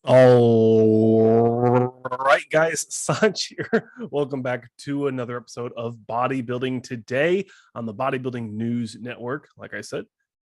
All right, guys, Sanch here. Welcome back to another episode of Bodybuilding Today on the Bodybuilding News Network. Like I said,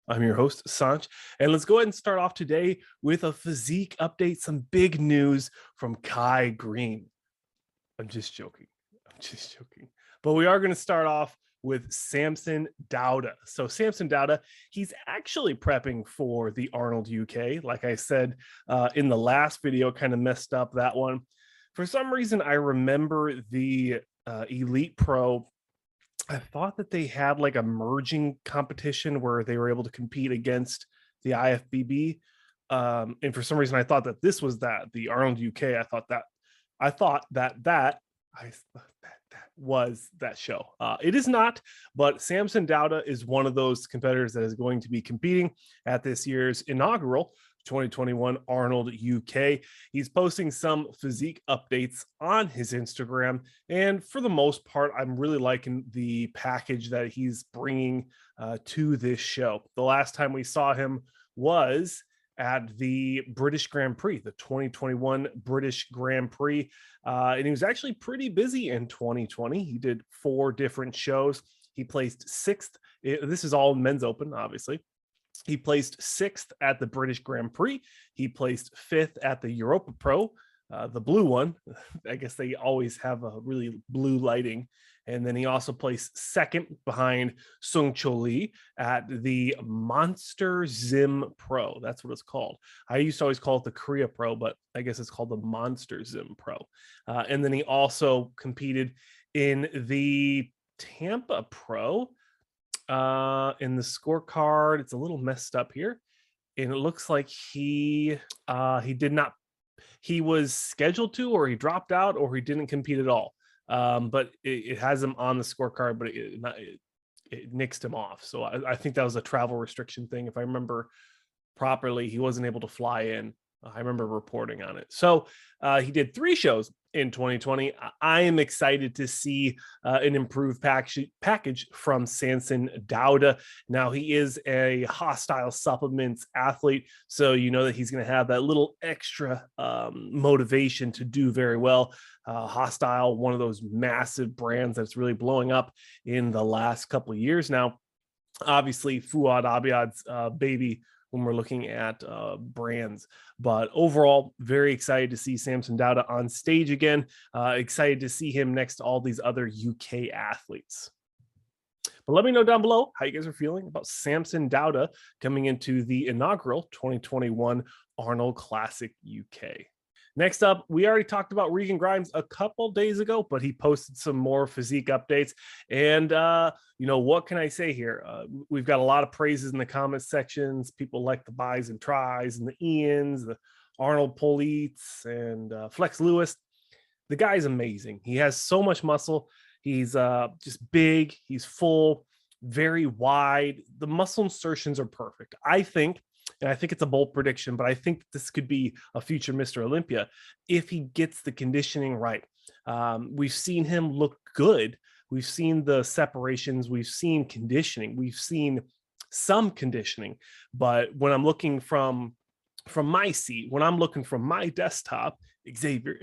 I'm your host, Sanch, and let's go ahead and start off today with a physique update, some big news from Kai Greene. I'm just joking. I'm just joking. But we are going to start off with Samson Dauda. So Samson Dauda, he's actually prepping for the Arnold UK. Like I said in the last video, kind of messed up that one. For some reason, I remember the Elite Pro. I thought that they had like a merging competition where they were able to compete against the IFBB. And for some reason, I thought that this was the Arnold UK. I thought that was that show. It is not, but Samson Dauda is one of those competitors that is going to be competing at this year's inaugural 2021 Arnold UK. He's posting some physique updates on his Instagram, and for the most part, I'm really liking the package that he's bringing to this show. The last time we saw him was at the British Grand Prix, the 2021 British Grand Prix. And he was actually pretty busy in 2020. He did 4 different shows. He placed 6th. This is all men's open, obviously. He placed 6th at the British Grand Prix. He placed 5th at the Europa Pro, the blue one. I guess they always have a really blue lighting. And then he also placed 2nd behind Sung Cho Lee at the Monster Zim Pro. That's what it's called. I used to always call it the Korea Pro, but I guess it's called the Monster Zim Pro. And then he also competed in the Tampa Pro. In the scorecard, it's a little messed up here. And it looks like he did not, he was scheduled to, or he dropped out, or he didn't compete at all. But it has him on the scorecard, but it nixed him off. So I think that was a travel restriction thing. If I remember properly, he wasn't able to fly in. I remember reporting on it. So he did 3 shows in 2020. I am excited to see an improved package from Samson Dauda. Now, he is a hostile supplements athlete, so you know that he's going to have that little extra motivation to do very well. Hostile, one of those massive brands that's really blowing up in the last couple of years now. Obviously, Fuad Abiad's baby when we're looking at brands. But overall, very excited to see Samson Dauda on stage again. Excited to see him next to all these other UK athletes. But let me know down below how you guys are feeling about Samson Dauda coming into the inaugural 2021 Arnold Classic UK. Next up, we already talked about Regan Grimes a couple days ago, but he posted some more physique updates. And, what can I say here? We've got a lot of praises in the comments sections. People like the buys and tries and the Ians, the Arnold Polites, and Flex Lewis. The guy's amazing. He has so much muscle. He's just big. He's full, very wide. The muscle insertions are perfect. I think it's a bold prediction, but I think this could be a future Mr. Olympia if he gets the conditioning right. We've seen him look good. We've seen the separations. We've seen conditioning. We've seen some conditioning. But when I'm looking from my seat, when I'm looking from my desktop, Xavier,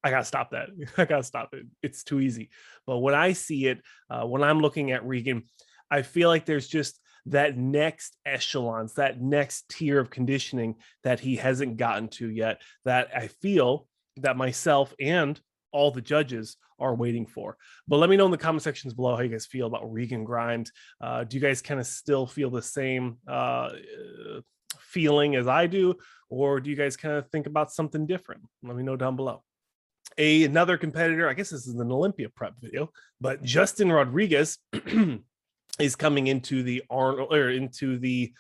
I gotta stop that. I gotta stop it. It's too easy. But when I see it, when I'm looking at Regan, I feel like there's just that next echelons, that next tier of conditioning that he hasn't gotten to yet, that I feel that myself and all the judges are waiting for. But let me know in the comment sections below how you guys feel about Regan Grimes. Do you guys kind of still feel the same feeling as I do, or do you guys kind of think about something different? Let me know down below. Another competitor, I guess this is an Olympia prep video, but Justin Rodriguez is coming into the Arnold, or into the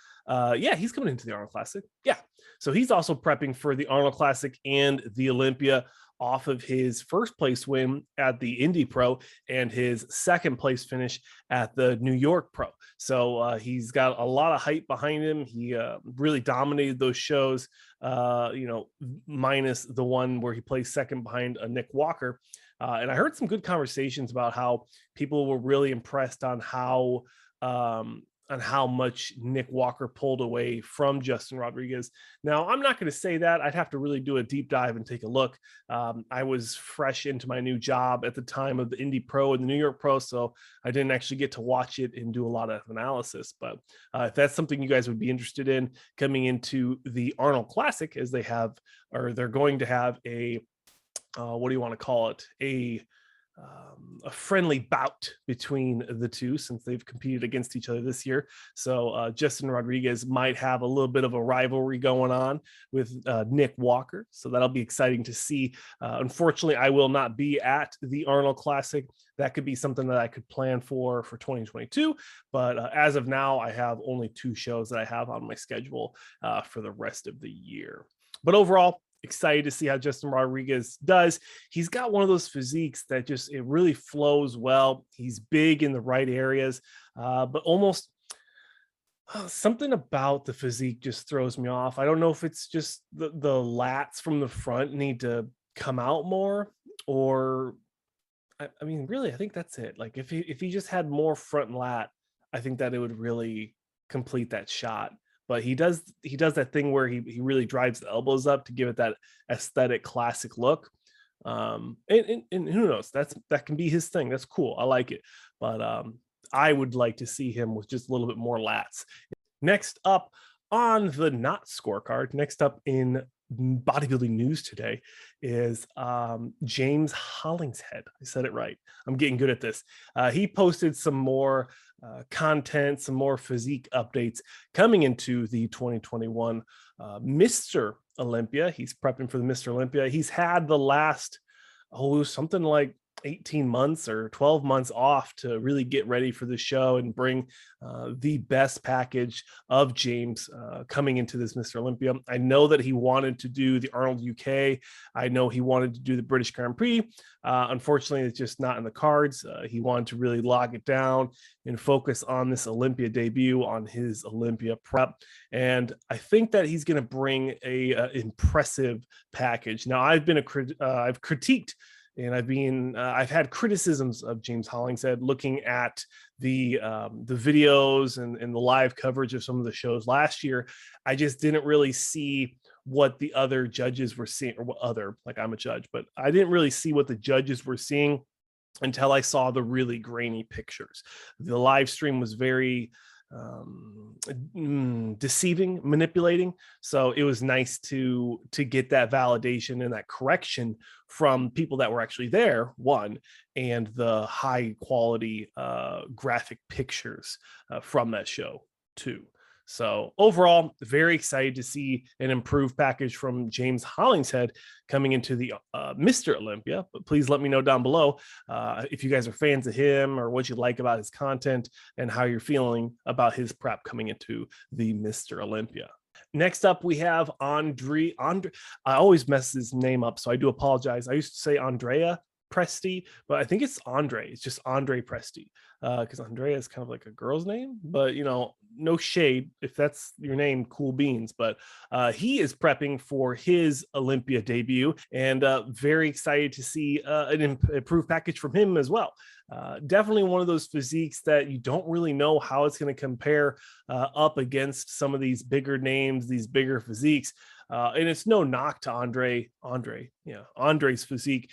he's coming into the Arnold Classic. Yeah. So he's also prepping for the Arnold Classic and the Olympia off of his first place win at the Indy Pro and his second place finish at the New York Pro. So he's got a lot of hype behind him. He really dominated those shows, minus the one where he placed second behind Nick Walker. And I heard some good conversations about how people were really impressed on how on how much Nick Walker pulled away from Justin Rodriguez. Now, I'm not going to say that. I'd have to really do a deep dive and take a look. I was fresh into my new job at the time of the Indy Pro and the New York Pro, so I didn't actually get to watch it and do a lot of analysis. But if that's something you guys would be interested in coming into the Arnold Classic, as they have, or they're going to have a, what do you want to call it? A friendly bout between the two, since they've competed against each other this year. So Justin Rodriguez might have a little bit of a rivalry going on with Nick Walker. So that'll be exciting to see. Unfortunately, I will not be at the Arnold Classic. That could be something that I could plan for 2022. But as of now, I have only 2 shows that I have on my schedule for the rest of the year. But overall, excited to see how Justin Rodriguez does. He's got one of those physiques that just, it really flows well. He's big in the right areas, but almost something about the physique just throws me off. I don't know if it's just the lats from the front need to come out more, or I mean, really, I think that's it. Like if he just had more front lat, I think that it would really complete that shot. But he does that thing where he really drives the elbows up to give it that aesthetic classic look. And who knows, that can be his thing. That's cool. I like it. But I would like to see him with just a little bit more lats. Next up on the not scorecard, next up in bodybuilding news today is James Hollingshead. I said it right. I'm getting good at this. He posted some more content, some more physique updates coming into the 2021 Mr. Olympia. He's prepping for the Mr. Olympia. He's had the last, something like 18 months or 12 months off to really get ready for the show and bring the best package of James coming into this Mr. Olympia. I know that he wanted to do the Arnold UK. I know he wanted to do the British Grand Prix. Unfortunately, it's just not in the cards. He wanted to really lock it down and focus on this Olympia debut, on his Olympia prep. And I think that he's going to bring a impressive package. Now, I've critiqued, and I've had criticisms of James Hollingshead looking at the videos and the live coverage of some of the shows last year. I just didn't really see what the other judges were seeing, or what other, like I'm a judge, but I didn't really see what the judges were seeing until I saw the really grainy pictures. The live stream was very deceiving, manipulating. So it was nice to get that validation and that correction from people that were actually there, one, and the high quality graphic pictures from that show, two. So overall, very excited to see an improved package from James Hollingshead coming into the Mr. Olympia. But please let me know down below if you guys are fans of him, or what you like about his content, and how you're feeling about his prep coming into the Mr. Olympia. Next up, we have Andre. I always mess his name up, so I do apologize. I used to say Andrea Presti, but I think it's Andre. It's just Andrea Presti, because Andrea is kind of like a girl's name, but no shade if that's your name, cool beans. But he is prepping for his Olympia debut, and very excited to see an improved package from him as well. Definitely one of those physiques that you don't really know how it's going to compare up against some of these bigger names, these bigger physiques. And it's no knock to Andre's physique.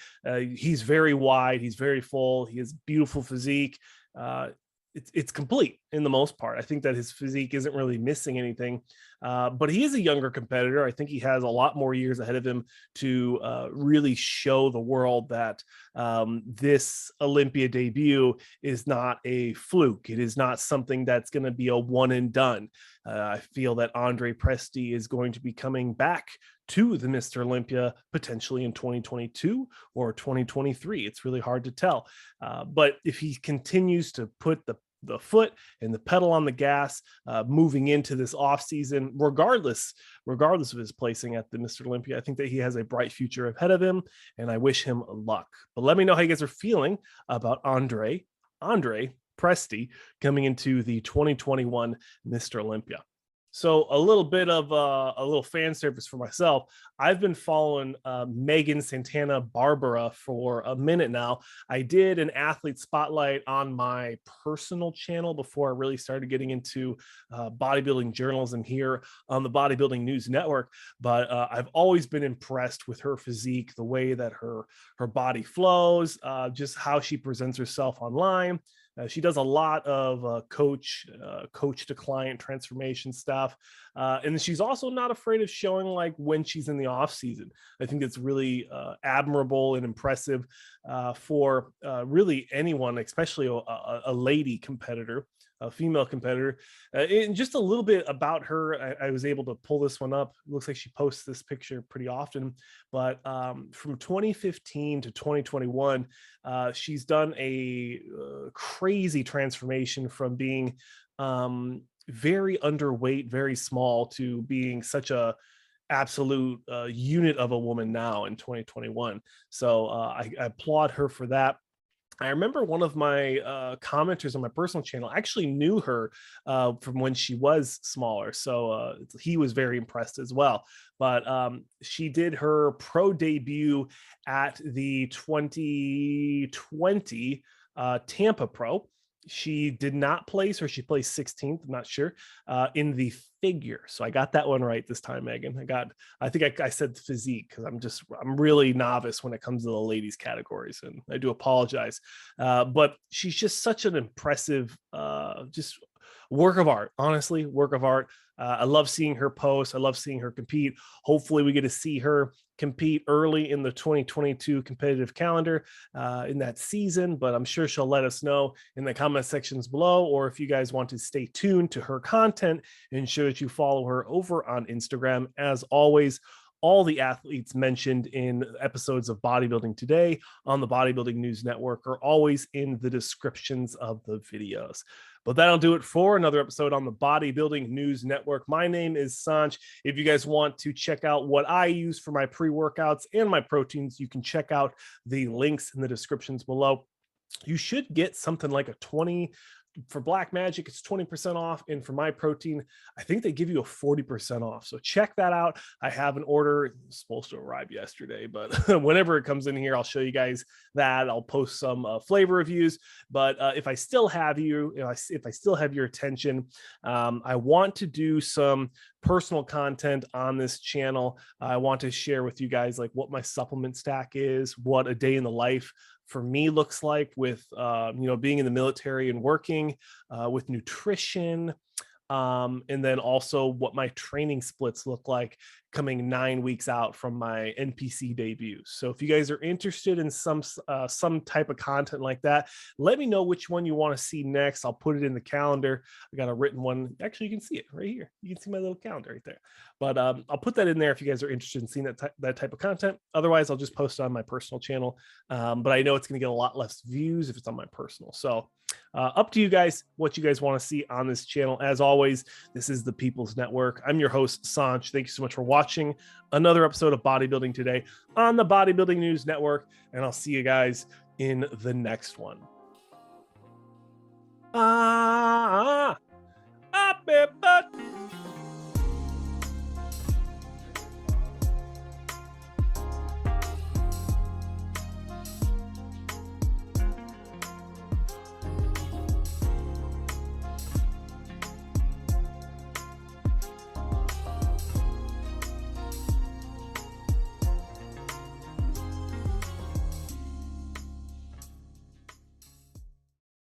He's very wide. He's very full. He has beautiful physique. It's complete in the most part. I think that his physique isn't really missing anything, but he is a younger competitor. I think he has a lot more years ahead of him to really show the world that this Olympia debut is not a fluke. It is not something that's going to be a one and done. I feel that Andrea Presti is going to be coming back to the Mr. Olympia potentially in 2022 or 2023. It's really hard to tell. But if he continues to put the foot and the pedal on the gas moving into this off season, regardless of his placing at the Mr. Olympia, I think that he has a bright future ahead of him, and I wish him luck. But let me know how you guys are feeling about Andrea Presti coming into the 2021 Mr. Olympia. So a little bit of a little fan service for myself. I've been following Meghan, Santana, Barrera for a minute now. I did an athlete spotlight on my personal channel before I really started getting into bodybuilding journalism here on the Bodybuilding News Network. But I've always been impressed with her physique, the way that her body flows, just how she presents herself online. She does a lot of coach to client transformation stuff, and she's also not afraid of showing like when she's in the off season. I think it's really admirable and impressive for really anyone, especially a lady competitor, a female competitor. And just a little bit about her, I was able to pull this one up. It looks like she posts this picture pretty often, but from 2015 to 2021, she's done a crazy transformation from being very underweight, very small, to being such a absolute unit of a woman now in 2021. So I applaud her for that. I remember one of my commenters on my personal channel actually knew her from when she was smaller. So he was very impressed as well. But she did her pro debut at the 2020 Tampa Pro. She did not place, or she placed 16th, I'm not sure, in the figure. So I got that one right this time, Megan. I think I said physique, because I'm really novice when it comes to the ladies categories, and I do apologize. But she's just such an impressive, just work of art, honestly, work of art. I love seeing her post. I love seeing her compete. Hopefully we get to see her compete early in the 2022 competitive calendar in that season, but I'm sure she'll let us know in the comment sections below, or if you guys want to stay tuned to her content, ensure that you follow her over on Instagram. As always, all the athletes mentioned in episodes of Bodybuilding Today on the Bodybuilding News Network are always in the descriptions of the videos. But that'll do it for another episode on the Bodybuilding News Network. My name is Sanch. If you guys want to check out what I use for my pre-workouts and my proteins, you can check out the links in the descriptions below. You should get something like a 20 for Black Magic, it's 20% off. And for my protein, I think they give you a 40% off. So check that out. I have an order. It's supposed to arrive yesterday, but whenever it comes in here, I'll show you guys that. I'll post some flavor reviews. But if I still have if I still have your attention, I want to do some personal content on this channel. I want to share with you guys like what my supplement stack is, what a day in the life for me looks like with being in the military and working with nutrition, and then also what my training splits look like coming 9 weeks out from my NPC debut. So if you guys are interested in some type of content like that, let me know which one you want to see next. I'll put it in the calendar. I got a written one. Actually, you can see it right here. You can see my little calendar right there. But I'll put that in there if you guys are interested in seeing that type of content. Otherwise, I'll just post it on my personal channel. But I know it's going to get a lot less views if it's on my personal. So up to you guys, what you guys want to see on this channel. As always, this is the People's Network. I'm your host, Sanch. Thank you so much for watching another episode of Bodybuilding Today on the Bodybuilding News Network. And I'll see you guys in the next one.